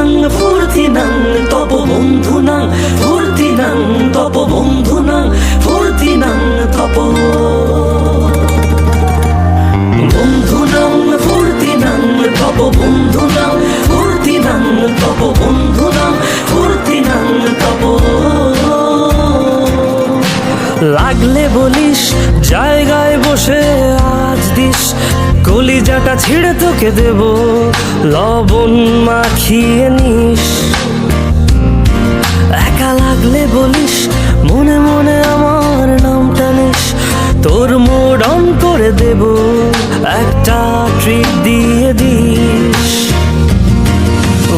নাং ফুর্তি নাং তব বন্ধু নাং ফুর্তি নাং তব বন্ধু নাং ফুর্তি নাং তব বন্ধু নাং ফুর্তি নাং তব বন্ধু নাং ফুর্তি নাং তব বন্ধু নাং ফুর্তি নাং তব লাগলে বলিস জায়গায় বসে আজ দিস কলিজাটা ছিঁড়ে তোকে দেব লবণ মাখিয়ে নিস একা লাগলে বলিস মনে মনে আমার নামটা নিস তোর মুড অন করে দেব একটা ট্রিট দিয়ে দিস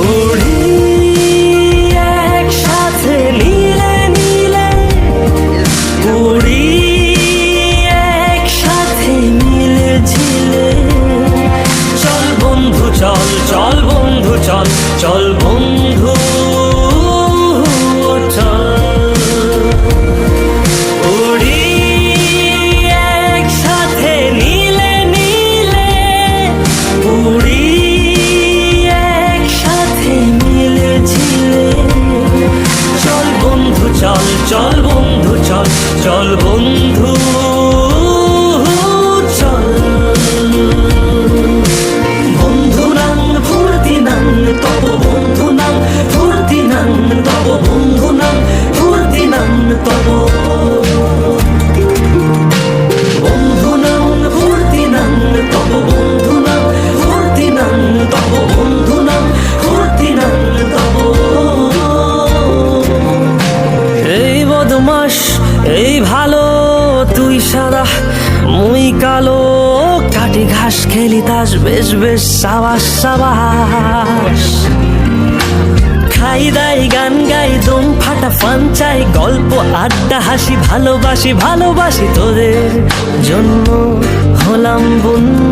উড়ি একসাথে নীলে নীলে উড়ি একসাথে মিলে ঝিলে চল বন্ধু চল চল বন্ধু চল চল বন্ধু চল উড়ি একসাথে নীলে নীলে উড়ি একসাথে মিলে ঝিলে চল বন্ধু চল চল বন্ধু চল চল বন্ধু চল বন্ধু নাং ফুর্তি নাং তব বন্ধু নাং ফুর্তি নাং তব বন্ধু নাং ফুর্তি নাং তব বন্ধু নাং ফুর্তি নাং তব বন্ধু নাং ফুর্তি নাং তব বন্ধু নাং ফুর্তি নাং তব এই বদমাস এই ভালো তুই সাদা মুই কালো কাটি ঘাস খেলি তাস বেশ বেশ সাবাস সাবাস খাই দাই গান গাই দম ফাটা ফান চাই গল্প আড্ডা হাসি ভালোবাসি ভালোবাসি তোদের জন্য হলাম বন্য